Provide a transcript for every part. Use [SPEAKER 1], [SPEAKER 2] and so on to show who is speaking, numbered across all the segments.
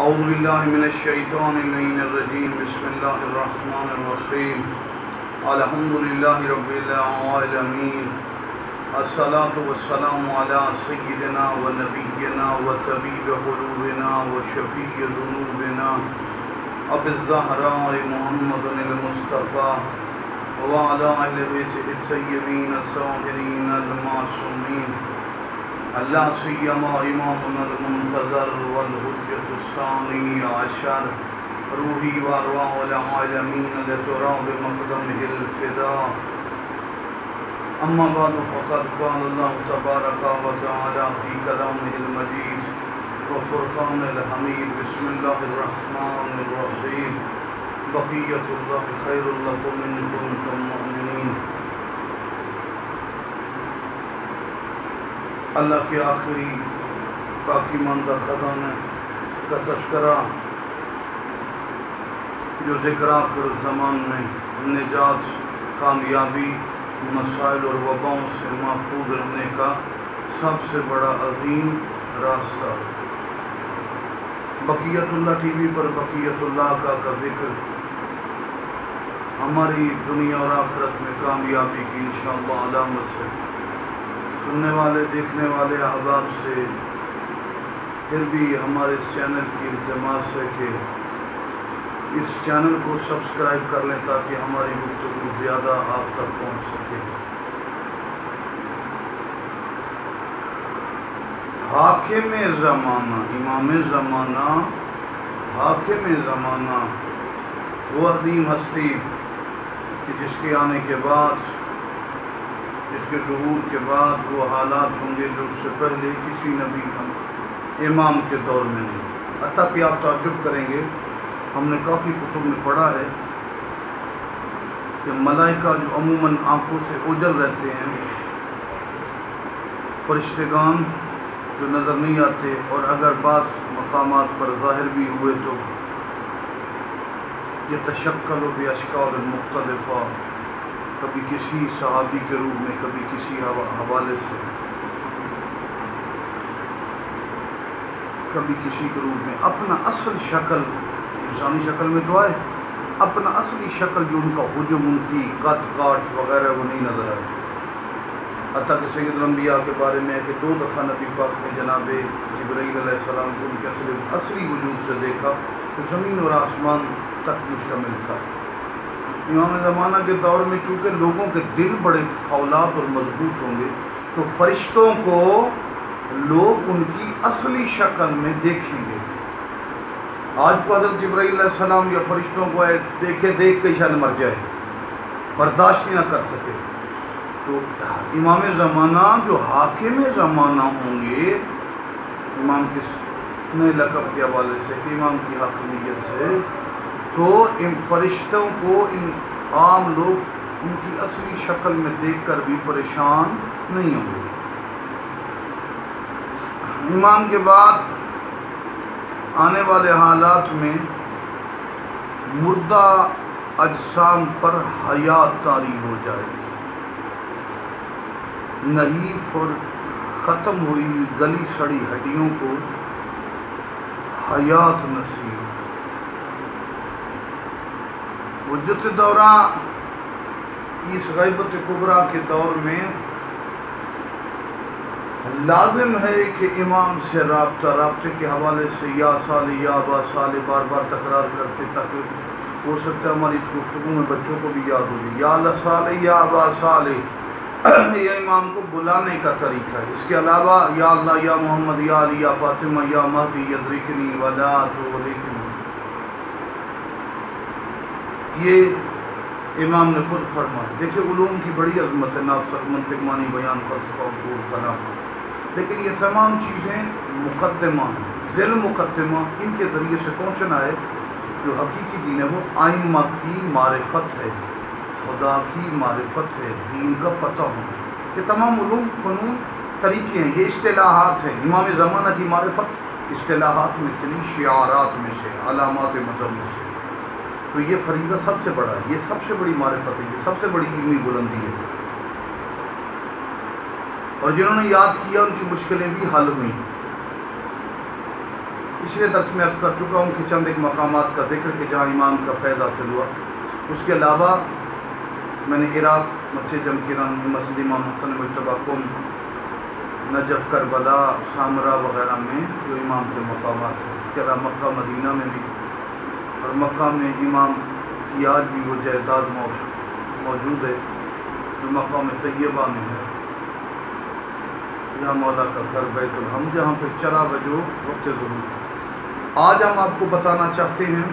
[SPEAKER 1] اعوذ باللہ من الشیطان اللعین الرجیم بسم اللہ الرحمن الرحیم الحمدللہ رب العالمین الصلاة والسلام علی سیدنا و نبینا و طبیب قلوبنا و شفیع ذنوبنا ابی الزہراء محمد المصطفیٰ وعلی اہل بیتہ الطیبین الطاہرین المعصومین اللہ سیما امامنا المنتظر والحجۃ الثانی عشر روحی وارواح العالمین لتراب مقدمہ الفداء اما بعد فقد قال اللہ تبارک و تعالی فی کلامہ المجید وفرقان الحمید بسم اللہ الرحمن الرحیم بقیۃ اللہ خیر لکم ان کنتم مؤمنین۔ اللہ کے آخری باقی ماندہ خزانہ کا تذکرہ جو ذکر آخر زمان میں نجات، کامیابی، مسائل اور وباؤں سے محفوظ رہنے کا سب سے بڑا عظیم راستہ۔ بقیت اللہ ٹی وی پر بقیت اللہ کا ذکر ہماری دنیا اور آخرت میں کامیابی کی انشاءاللہ علامت سے سننے والے دیکھنے والے احباب سے پھر بھی ہمارے اس چینل کی التماس ہے کہ اس چینل کو سبسکرائب کر لیں تاکہ ہماری گفتگو زیادہ آپ تک پہنچ سکے۔ حاکم زمانہ، امام زمانہ، حاکم زمانہ، وہ عظیم ہستی کہ جس کے آنے کے بعد، جس کے ظہور کے بعد وہ حالات ہوں گے جو اس سے پہلے کسی نبی امام کے دور میں نہیں۔ حتیٰ کہ آپ تعجب کریں گے، ہم نے کافی کتب میں پڑھا ہے کہ ملائکہ جو عموماً آنکھوں سے اوجھل رہتے ہیں، فرشتگان جو نظر نہیں آتے، اور اگر بعض مقامات پر ظاہر بھی ہوئے تو یتشکل باشکال مختلفہ، کبھی کسی صحابی کے روپ میں، کبھی کسی حوالے سے، کبھی کسی کے روپ میں، اپنا اصل شکل انسانی شکل میں تو آئے، اپنا اصلی شکل جو ان کا حجم، ان کی قد کاٹ وغیرہ وہ نہیں نظر آئے۔ حتیٰ کہ سید الانبیاء کے بارے میں ہے کہ 2 دفعہ نبی پاک نے جناب جبرائیل علیہ السلام کو ان کے اصلی وجود سے دیکھا تو زمین اور آسمان تک مشتمل تھا۔ امام زمانہ کے دور میں چونکہ لوگوں کے دل بڑے فولاد اور مضبوط ہوں گے تو فرشتوں کو لوگ ان کی اصلی شکل میں دیکھیں گے۔ آج کو حضرت جبرائیل علیہ السلام یا فرشتوں کو دیکھ کے شاید مر جائے، برداشت ہی نہ کر سکے۔ تو امام زمانہ جو حاکم زمانہ ہوں گے، امام کس نئے لقب کے حوالے سے کہ امام کی حاکمیت سے، تو ان فرشتوں کو ان عام لوگ ان کی اصلی شکل میں دیکھ کر بھی پریشان نہیں ہوں گے۔ امام کے بعد آنے والے حالات میں مردہ اجسام پر حیات طاری ہو جائے گی، نحیف اور ختم ہوئی گلی سڑی ہڈیوں کو حیات نصیب۔ وجود دوران اس غیبت کبریٰ کے دور میں لازم ہے کہ امام سے رابطے کے حوالے سے یا صالح یا ابا صالح بار بار تکرار کرتے تاکہ ہو سکتا ہے ہماری اس گفتگو میں بچوں کو بھی یاد ہوگی۔ یا صالح یا ابا صالح یہ امام کو بلانے کا طریقہ ہے۔ اس کے علاوہ یا اللہ یا محمد یا علی یا فاطمہ یا مہدی یدرکنی ولا تغلقنی، یہ امام نے خود فرمایا۔ دیکھیں علوم کی بڑی عظمت ہے، ناقص منطق معنی بیان فلسفہ اصول کلام، لیکن یہ تمام چیزیں مقدمہ ہیں، ذیل مقدمہ ان کے ذریعے سے پہنچنا ہے۔ جو حقیقی دین ہے وہ آئمہ کی معرفت ہے، خدا کی معرفت ہے، دین کا پتہ ہو۔ یہ تمام علوم، فنون، طریقے ہیں، یہ اصطلاحات ہیں۔ امام زمانہ کی معرفت اصطلاحات میں سے نہیں، شعارات میں سے، علامات مذہب میں سے۔ تو یہ فریضہ سب سے بڑا ہے، یہ سب سے بڑی معرفت ہے، یہ سب سے بڑی علمی بلندی ہے۔ اور جنہوں نے یاد کیا ان کی مشکلیں بھی حل ہوئیں۔ پچھلے درس میں عرض کر چکا ہوں کہ چند ایک مقامات کا ذکر کہ جہاں امام کا فیض حاصل ہوا. اس کے علاوہ میں نے عراق مسجد جمکیران، مسجد امام حسن مجتبیٰ قم، نجف، کربلا، سامرا وغیرہ میں جو امام کے مقامات ہیں. اس کے علاوہ مکہ مدینہ میں بھی، اور مکہ میں امام کی آج بھی وہ جائیداد موجود ہے جو مقام طیبہ میں ہے، یا مولا کا گھر بیت الحم، جہاں پہ چرا بجو وقت ضرور. آج ہم آپ کو بتانا چاہتے ہیں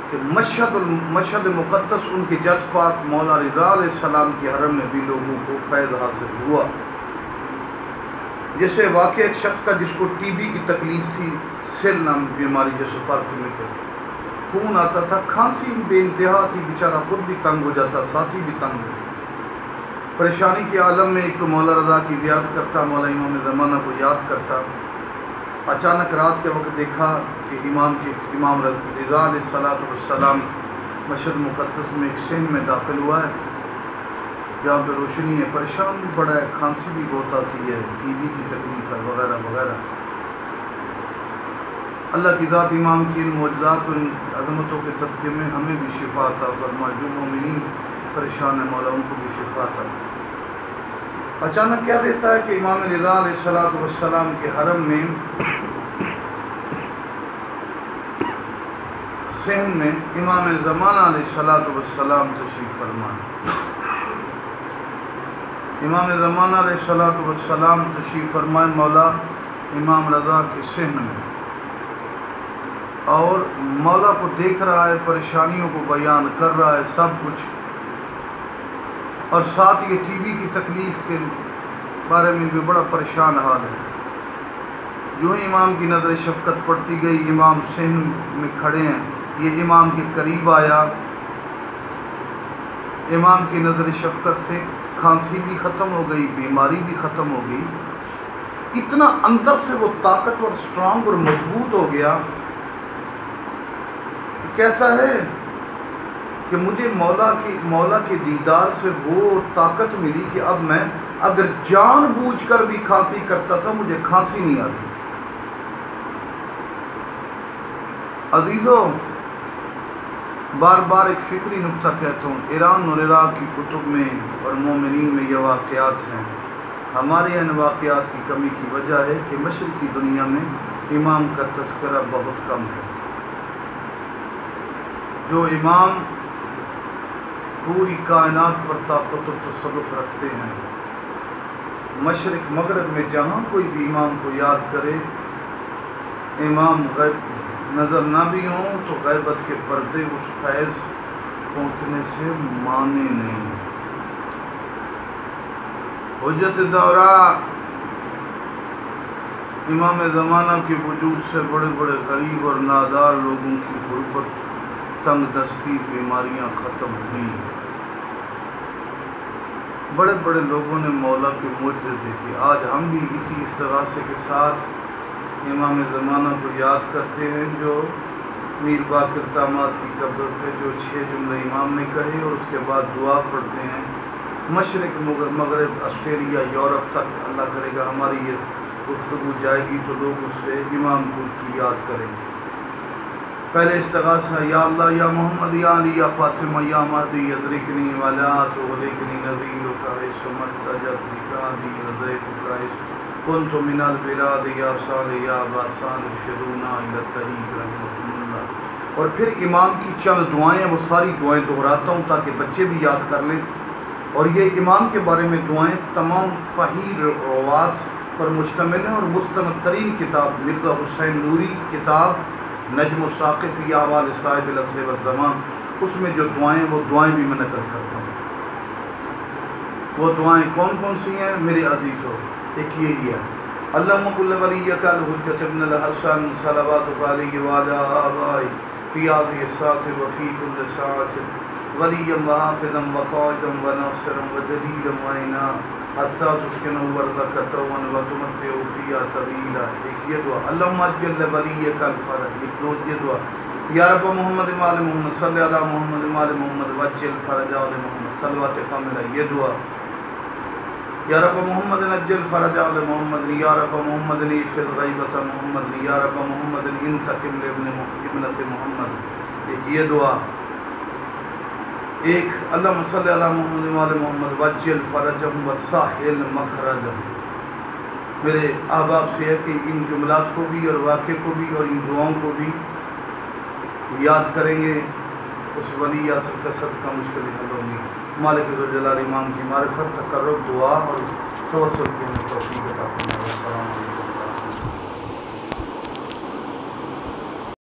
[SPEAKER 1] کہ مشہد مقدس ان کے جد پاک مولا رضا علیہ السلام کے حرم میں بھی لوگوں کو فیض حاصل ہوا. جیسے واقع ایک شخص کا جس کو ٹی بی کی تکلیف تھی، سیل نام بیماری جیسے فارسی میں کہتے، خون آتا تھا، کھانسی بے انتہا تھی، بیچارہ خود بھی تنگ ہو جاتا، ساتھی بھی تنگ ہو. پریشانی کے عالم میں ایک تو مولا رضا کی زیارت کرتا، مولا امام زمانہ کو یاد کرتا. اچانک رات کے وقت دیکھا کہ امام رضا علیہ السلام مشہد مقدس میں ایک صحن میں داخل ہوا ہے جہاں پہ روشنی ہے، پریشان بھی بڑا ہے، کھانسی بھی بہت آتی ہے، ٹی بی کی تکلیف ہے وغیرہ وغیرہ. اللہ کی ذات امام کی ان معجزات اور ان عظمتوں کے صدقے میں ہمیں بھی شفا عطا فرما. جو مومنین پریشان ہے مولا ان کو بھی شفا عطا. اچانک کیا دیتا ہے کہ امام رضا علیہ السلام کے حرم میں صحن میں امام زمانہ علیہ السلام تشریف فرمائے. امام زمانہ علیہ السلام تشریف فرمائے مولا امام رضا کے صحن میں، اور مولا کو دیکھ رہا ہے، پریشانیوں کو بیان کر رہا ہے سب کچھ، اور ساتھ یہ ٹی بی کی تکلیف کے بارے میں بھی بڑا پریشان حال ہے. جو ہی امام کی نظر شفقت پڑتی گئی، امام صحن میں کھڑے ہیں، یہ امام کے قریب آیا. امام کی نظر شفقت سے کھانسی بھی ختم ہو گئی، بیماری بھی ختم ہو گئی. اتنا اندر سے وہ طاقتور، اسٹرانگ اور مضبوط ہو گیا. کہتا ہے کہ مجھے مولا کے دیدار سے وہ طاقت ملی کہ اب میں اگر جان بوجھ کر بھی کھانسی کرتا تھا مجھے کھانسی نہیں آتی تھی. عزیزو، بار بار ایک فکری نکتہ کہتا ہوں، ایران اور عراق کی کتب میں اور مومنین میں یہ واقعات ہیں. ہمارے ان واقعات کی کمی کی وجہ ہے کہ مشرقی دنیا میں امام کا تذکرہ بہت کم ہے. جو امام پوری کائنات پر طاقت و تصرف رکھتے ہیں، مشرق مغرب میں جہاں کوئی بھی امام کو یاد کرے، امام غیب نظر نہ بھی ہوں تو غیبت کے پردے اس فیض پہنچنے سے مانے نہیں. حجت دورہ امام زمانہ کے وجود سے بڑے بڑے غریب اور نادار لوگوں کی غربت، تنگ دستی، بیماریاں ختم ہوئیں. بڑے بڑے لوگوں نے مولا کے معجزے دیکھے. آج ہم بھی اسی استغاثے کے ساتھ امام زمانہ کو یاد کرتے ہیں، جو میر باقر داماد کی قبر پہ جو 6 جملے امام نے کہے اور اس کے بعد دعا پڑھتے ہیں. مشرق مغرب، آسٹریلیا، یورپ تک اللہ کرے گا ہماری یہ گفتگو جائے گی تو لوگ اس سے امام کو کی یاد کریں گے. پہلے استغاثہ، یا اللہ یا محمد یا علی یا فاطمہ یا مہدی ادرکنی ولا تغلقنی نذیرک حیثمت تجدکانی رضیتک کنت من البلاد یا صالح یا باسان ارشدونا الی الطریق رحمۃ اللہ. اور پھر امام کی چند دعائیں، وہ ساری دعائیں دہراتا ہوں تاکہ بچے بھی یاد کر لیں. اور یہ امام کے بارے میں دعائیں تمام صحیح روات پر مشتمل ہیں، اور مستند ترین کتاب مرزا حسین نوری کتاب نجم الثاقب فی احوال صاحب العصر والزمان، اس میں جو دعائیں، وہ دعائیں بھی میں نقل کرتا ہوں. وہ دعائیں کون کون سی ہیں میرے عزیزو؟ ایک یہی ہے، اللہم کل ولیک الحجۃ ابن الحسن صلواتک علیہ وعلی آبائہ فی هذه الساعة وفی کل ساعة ولیا وحافظا وقائدا وناصرا ودلیلا معینا حتی تسکنہ ارضک طوعا وتمتعہ فیہا طویلا. ایک یہ دعا، اللہم اجل ولیک الفرج. ایک دو یہ دعا، یا رب محمد مال محمد صلی علی محمد مال محمد وجل فرج آل محمد صلوات کاملہ. یہ دعا یا رب محمد اجل فرج علی محمد، یا رب محمد احفظ غیبت محمد، یا رب محمد انتقم لابنت محمد۔ ایک یہ دعا، ایک اللہم صلی علی محمد وعلی محمد وجل فرجہم وسہل مخرجہم۔ میرے احباب سے ہے کہ ان جملات کو بھی اور واقعے کو بھی اور ان دعاؤں کو بھی یاد کریں گے، اس ولی یاسر کا صدقہ مشکل حل ہوگی۔ مالک ذوالجلال امام کی معرفت، تقرب، دعا اور توسل کے توفیق عطا فرمائے۔ السلام علیکم۔